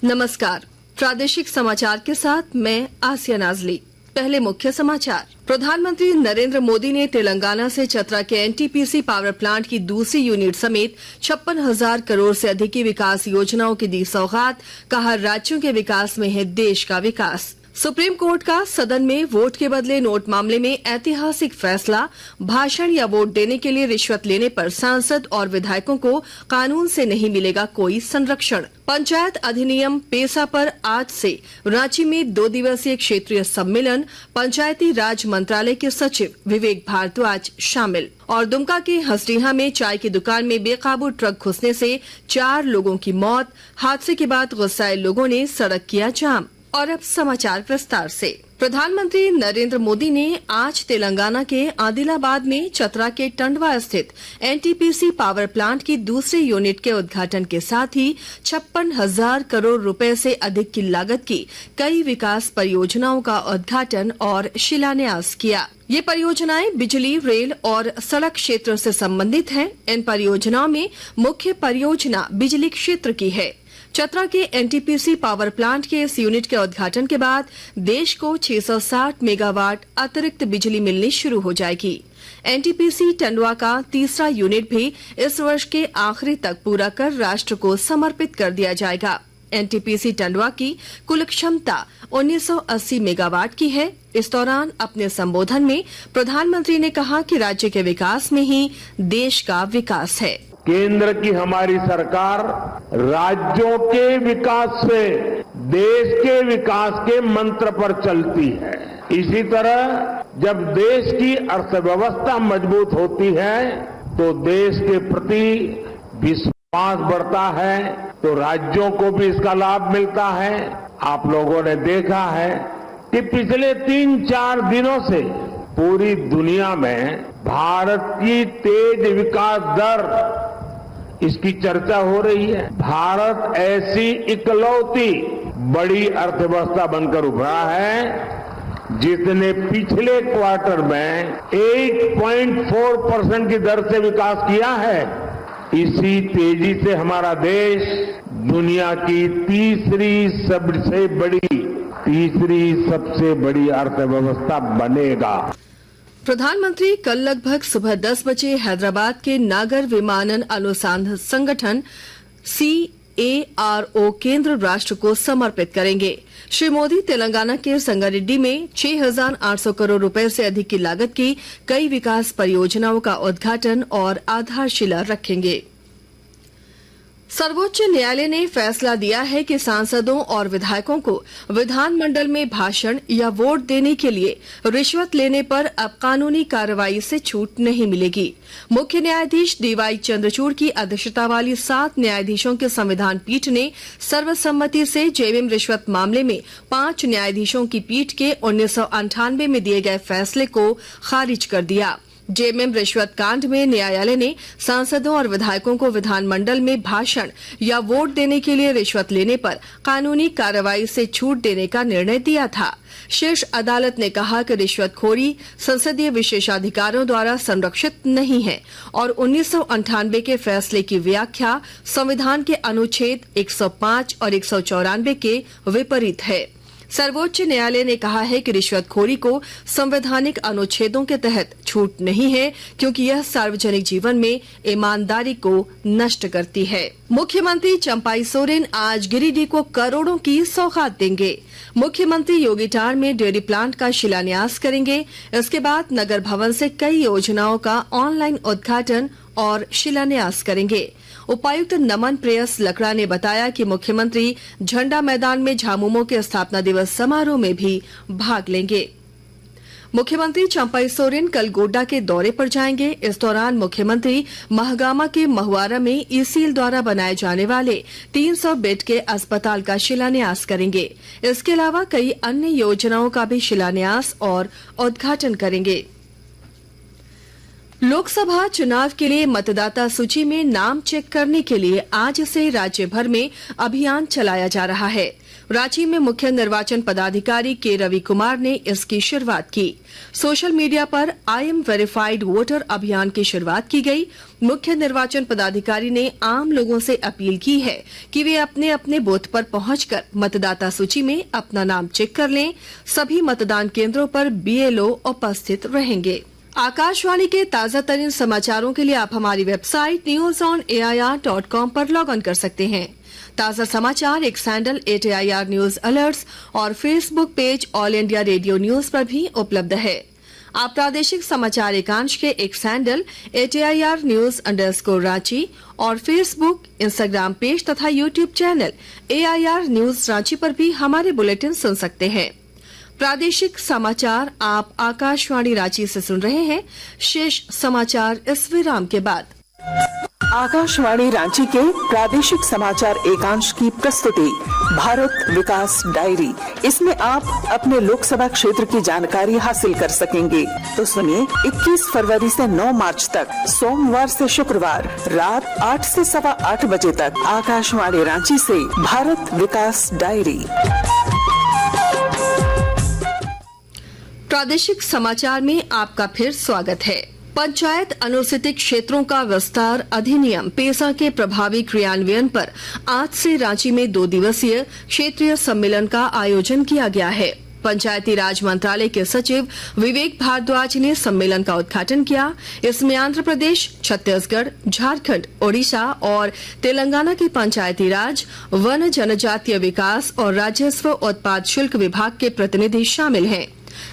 नमस्कार। प्रादेशिक समाचार के साथ मैं आसिया नाजली। पहले मुख्य समाचार। प्रधानमंत्री नरेंद्र मोदी ने तेलंगाना से चतरा के एनटीपीसी पावर प्लांट की दूसरी यूनिट समेत 56,000 करोड़ से अधिक की विकास योजनाओं की दी सौगात। कहा, राज्यों के विकास में है देश का विकास। सुप्रीम कोर्ट का सदन में वोट के बदले नोट मामले में ऐतिहासिक फैसला। भाषण या वोट देने के लिए रिश्वत लेने पर सांसद और विधायकों को कानून से नहीं मिलेगा कोई संरक्षण। पंचायत अधिनियम पेशा पर आज से रांची में 2 दिवसीय क्षेत्रीय सम्मेलन। पंचायती राज मंत्रालय के सचिव विवेक भारद्वाज शामिल। और दुमका के हसडीहा में चाय की दुकान में बेकाबू ट्रक घुसने से 4 लोगों की मौत। हादसे के बाद गुस्साए लोगों ने सड़क किया जाम। और अब समाचार विस्तार से। प्रधानमंत्री नरेंद्र मोदी ने आज तेलंगाना के आदिलाबाद में चतरा के टंडवा स्थित एनटीपीसी पावर प्लांट की दूसरी यूनिट के उद्घाटन के साथ ही 56,000 करोड़ रुपए से अधिक की लागत की कई विकास परियोजनाओं का उद्घाटन और शिलान्यास किया। ये परियोजनाएं बिजली, रेल और सड़क क्षेत्र से संबंधित हैं। इन परियोजनाओं में मुख्य परियोजना बिजली क्षेत्र की है। चतरा के एनटीपीसी पावर प्लांट के इस यूनिट के उद्घाटन के बाद देश को 660 मेगावाट अतिरिक्त बिजली मिलनी शुरू हो जाएगी। एनटीपीसी टंडवा का तीसरा यूनिट भी इस वर्ष के आखिरी तक पूरा कर राष्ट्र को समर्पित कर दिया जाएगा। एनटीपीसी टंडवा की कुल क्षमता 1980 मेगावाट की है। इस दौरान अपने संबोधन में प्रधानमंत्री ने कहा कि राज्य के विकास में ही देश का विकास है। केंद्र की हमारी सरकार राज्यों के विकास से देश के विकास के मंत्र पर चलती है। इसी तरह जब देश की अर्थव्यवस्था मजबूत होती है तो देश के प्रति विश्वास बढ़ता है, तो राज्यों को भी इसका लाभ मिलता है। आप लोगों ने देखा है कि पिछले 3-4 दिनों से पूरी दुनिया में भारत की तेज विकास दर, इसकी चर्चा हो रही है। भारत ऐसी इकलौती बड़ी अर्थव्यवस्था बनकर उभरा है जिसने पिछले क्वार्टर में 8.4% की दर से विकास किया है। इसी तेजी से हमारा देश दुनिया की तीसरी सबसे बड़ी अर्थव्यवस्था बनेगा। प्रधानमंत्री कल लगभग सुबह 10 बजे हैदराबाद के नागर विमानन अनुसंधान संगठन CARO केंद्र राष्ट्र को समर्पित करेंगे। श्री मोदी तेलंगाना के संगारेड्डी में 6,800 करोड़ रुपए से अधिक की लागत की कई विकास परियोजनाओं का उद्घाटन और आधारशिला रखेंगे। सर्वोच्च न्यायालय ने फैसला दिया है कि सांसदों और विधायकों को विधानमंडल में भाषण या वोट देने के लिए रिश्वत लेने पर अब कानूनी कार्रवाई से छूट नहीं मिलेगी। मुख्य न्यायाधीश DY चंद्रचूड़ की अध्यक्षता वाली 7 न्यायाधीशों के संविधान पीठ ने सर्वसम्मति से जेवीएम रिश्वत मामले में 5 न्यायाधीशों की पीठ के 1998 में दिए गए फैसले को खारिज कर दिया। जेएमएम रिश्वत कांड में न्यायालय ने सांसदों और विधायकों को विधानमंडल में भाषण या वोट देने के लिए रिश्वत लेने पर कानूनी कार्रवाई से छूट देने का निर्णय दिया था। शीर्ष अदालत ने कहा कि रिश्वतखोरी संसदीय विशेषाधिकारों द्वारा संरक्षित नहीं है और 1998 के फैसले की व्याख्या संविधान के अनुच्छेद 105 और 194 के विपरीत है। सर्वोच्च न्यायालय ने कहा है कि रिश्वतखोरी को संवैधानिक अनुच्छेदों के तहत छूट नहीं है क्योंकि यह सार्वजनिक जीवन में ईमानदारी को नष्ट करती है। मुख्यमंत्री चंपाई सोरेन आज गिरिडीह को करोड़ों की सौगात देंगे। मुख्यमंत्री योगी टार में डेयरी प्लांट का शिलान्यास करेंगे। इसके बाद नगर भवन से कई योजनाओं का ऑनलाइन उद्घाटन और शिलान्यास करेंगे। उपायुक्त नमन प्रेयस लकड़ा ने बताया कि मुख्यमंत्री झंडा मैदान में झामुमो के स्थापना दिवस समारोह में भी भाग लेंगे। मुख्यमंत्री चंपाई सोरेन कल गोड्डा के दौरे पर जाएंगे। इस दौरान मुख्यमंत्री महगामा के महुआरा में ईसीएल द्वारा बनाए जाने वाले 300 बेड के अस्पताल का शिलान्यास करेंगे। इसके अलावा कई अन्य योजनाओं का भी शिलान्यास और उद्घाटन करेंगे। लोकसभा चुनाव के लिए मतदाता सूची में नाम चेक करने के लिए आज से राज्य भर में अभियान चलाया जा रहा है। रांची में मुख्य निर्वाचन पदाधिकारी के रवि कुमार ने इसकी शुरुआत की। सोशल मीडिया पर आई एम वेरीफाइड वोटर अभियान की शुरुआत की गई। मुख्य निर्वाचन पदाधिकारी ने आम लोगों से अपील की है कि वे अपने अपने बूथ पर पहुंचकर मतदाता सूची में अपना नाम चेक कर लें। सभी मतदान केंद्रों पर बीएलओ उपस्थित रहेंगे। आकाशवाणी के ताजा तरीन समाचारों के लिए आप हमारी वेबसाइट newsonair.com पर लॉग ऑन कर सकते हैं। ताजा समाचार X handle @AIR news alerts और Facebook page All India Radio news पर भी उपलब्ध है। आप प्रादेशिक समाचार एकांश के एक्स हैंडल @AIR न्यूज _रांची और फेसबुक, इंस्टाग्राम पेज तथा YouTube channel AIR news Ranchi पर भी हमारे बुलेटिन सुन सकते हैं। प्रादेशिक समाचार आप आकाशवाणी रांची से सुन रहे हैं। शेष समाचार इस विराम के बाद। आकाशवाणी रांची के प्रादेशिक समाचार एकांश की प्रस्तुति भारत विकास डायरी। इसमें आप अपने लोकसभा क्षेत्र की जानकारी हासिल कर सकेंगे। तो सुनिए 21 फरवरी से 9 मार्च तक सोमवार से शुक्रवार रात 8 से सवा 8 बजे तक आकाशवाणी रांची से भारत विकास डायरी। प्रादेशिक समाचार में आपका फिर स्वागत है। पंचायत अनुसूचित क्षेत्रों का विस्तार अधिनियम पेसा के प्रभावी क्रियान्वयन पर आज से रांची में 2 दिवसीय क्षेत्रीय सम्मेलन का आयोजन किया गया है। पंचायती राज मंत्रालय के सचिव विवेक भारद्वाज ने सम्मेलन का उद्घाटन किया। इसमें आंध्र प्रदेश, छत्तीसगढ़, झारखंड, ओडिशा और तेलंगाना के पंचायती राज, वन जनजातीय विकास और राजस्व उत्पाद शुल्क विभाग के प्रतिनिधि शामिल हैं।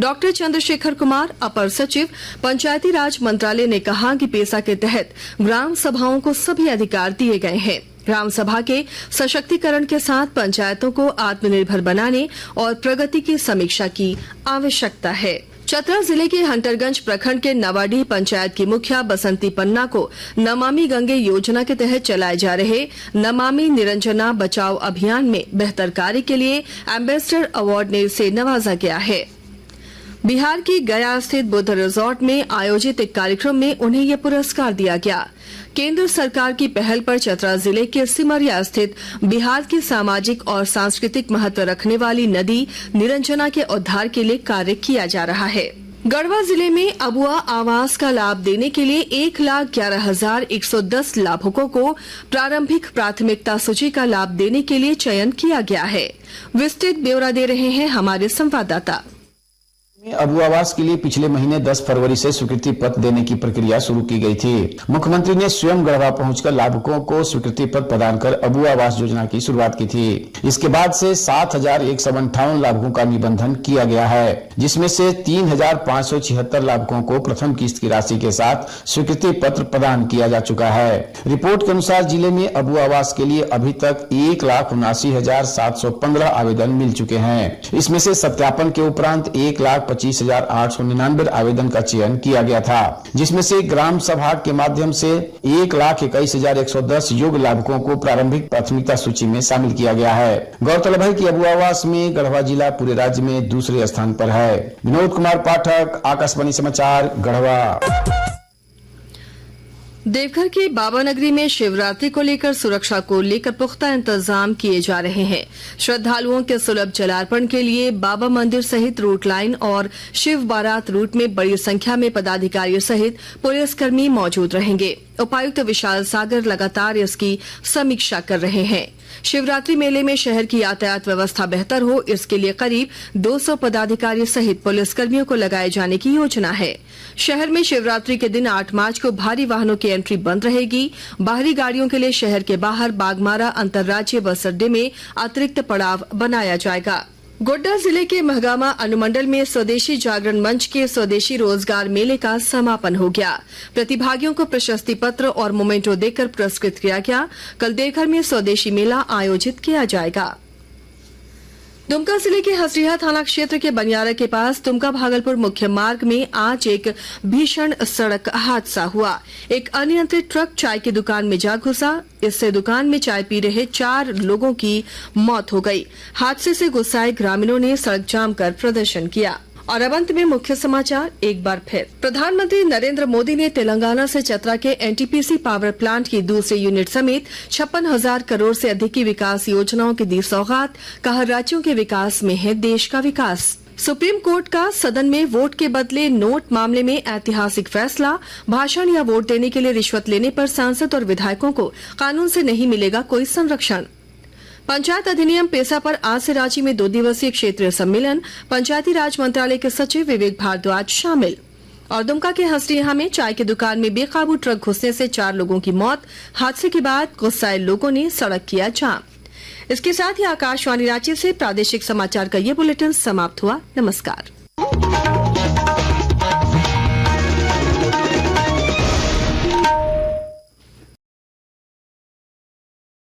डॉक्टर चंद्रशेखर कुमार, अपर सचिव पंचायती राज मंत्रालय ने कहा कि पेसा के तहत ग्राम सभाओं को सभी अधिकार दिए गए हैं। ग्राम सभा के सशक्तिकरण के साथ पंचायतों को आत्मनिर्भर बनाने और प्रगति की समीक्षा की आवश्यकता है। चतरा जिले के हंटरगंज प्रखंड के नवाडीह पंचायत की मुखिया बसंती पन्ना को नमामि गंगे योजना के तहत चलाए जा रहे नमामि निरंजना बचाओ अभियान में बेहतर कार्य के लिए एम्बेसडर अवार्ड से नवाजा गया है। बिहार की गया स्थित बुद्ध रिजॉर्ट में आयोजित एक कार्यक्रम में उन्हें यह पुरस्कार दिया गया। केंद्र सरकार की पहल पर चतरा जिले के सिमरिया स्थित बिहार की सामाजिक और सांस्कृतिक महत्व रखने वाली नदी निरंजना के उद्धार के लिए कार्य किया जा रहा है। गढ़वा जिले में अबुआ आवास का लाभ देने के लिए 1,11,110 लाभुकों को प्रारंभिक प्राथमिकता सूची का लाभ देने के लिए चयन किया गया है। विस्तृत ब्यौरा दे रहे हैं हमारे संवाददाता। अबू आवास के लिए पिछले महीने 10 फरवरी से स्वीकृति पत्र देने की प्रक्रिया शुरू की गई थी। मुख्यमंत्री ने स्वयं गढ़वा पहुंचकर लाभुकों को स्वीकृति पत्र प्रदान कर अबू आवास योजना की शुरुआत की थी। इसके बाद से 7,158 लाभुकों का निबंधन किया गया है, जिसमें से 3,576 लाभुकों को प्रथम किस्त की राशि के साथ स्वीकृति पत्र प्रदान किया जा चुका है। रिपोर्ट के अनुसार जिले में अबू आवास के लिए अभी तक 1,79,715 आवेदन मिल चुके हैं। इसमें से सत्यापन के उपरांत 1,25,899 आवेदन का चयन किया गया था, जिसमें से ग्राम सभा के माध्यम से 1,21,110 योग्य लाभुकों को प्रारंभिक प्राथमिकता सूची में शामिल किया गया है। गौरतलब है कि अबू आवास में गढ़वा जिला पूरे राज्य में दूसरे स्थान पर है। विनोद कुमार पाठक, आकाशवाणी समाचार, गढ़वा। देवघर के बाबा नगरी में शिवरात्रि को लेकर सुरक्षा को लेकर पुख्ता इंतजाम किए जा रहे हैं। श्रद्धालुओं के सुलभ जलार्पण के लिए बाबा मंदिर सहित रूट लाइन और शिव बारात रूट में बड़ी संख्या में पदाधिकारी सहित पुलिसकर्मी मौजूद रहेंगे। उपायुक्त विशाल सागर लगातार इसकी समीक्षा कर रहे हैं। शिवरात्रि मेले में शहर की यातायात व्यवस्था बेहतर हो, इसके लिए करीब 200 पदाधिकारी सहित पुलिसकर्मियों को लगाए जाने की योजना है। शहर में शिवरात्रि के दिन 8 मार्च को भारी वाहनों की एंट्री बंद रहेगी। बाहरी गाड़ियों के लिए शहर के बाहर बागमारा अंतर्राज्यीय बस अड्डे में अतिरिक्त पड़ाव बनाया जाएगा। गोड्डा जिले के महगामा अनुमंडल में स्वदेशी जागरण मंच के स्वदेशी रोजगार मेले का समापन हो गया। प्रतिभागियों को प्रशस्ति पत्र और मोमेंटो देकर पुरस्कृत किया गया। कल देवघर में स्वदेशी मेला आयोजित किया जाएगा। दुमका जिले के हसरिया थाना क्षेत्र के बनियारा के पास दुमका भागलपुर मुख्य मार्ग में आज एक भीषण सड़क हादसा हुआ। एक अनियंत्रित ट्रक चाय की दुकान में जा घुसा। इससे दुकान में चाय पी रहे 4 लोगों की मौत हो गई। हादसे से गुस्साए ग्रामीणों ने सड़क जाम कर प्रदर्शन किया। और अब अंत में मुख्य समाचार एक बार फिर। प्रधानमंत्री नरेंद्र मोदी ने तेलंगाना से चतरा के एनटीपीसी पावर प्लांट की दूसरी यूनिट समेत 56,000 करोड़ से अधिक की विकास योजनाओं की दी सौगात। कहा, राज्यों के विकास में है देश का विकास। सुप्रीम कोर्ट का सदन में वोट के बदले नोट मामले में ऐतिहासिक फैसला। भाषण या वोट देने के लिए रिश्वत लेने पर सांसद और विधायकों को कानून से नहीं मिलेगा कोई संरक्षण। पंचायत अधिनियम पेशा पर आज से रांची में 2 दिवसीय क्षेत्रीय सम्मेलन। पंचायती राज मंत्रालय के सचिव विवेक भारद्वाज शामिल। और दुमका के हसरिया में चाय की दुकान में बेकाबू ट्रक घुसने से 4 लोगों की मौत। हादसे के बाद गुस्साए लोगों ने सड़क किया जाम। इसके साथ ही आकाशवाणी रांची से प्रादेशिक समाचार का ये बुलेटिन समाप्त हुआ। नमस्कार।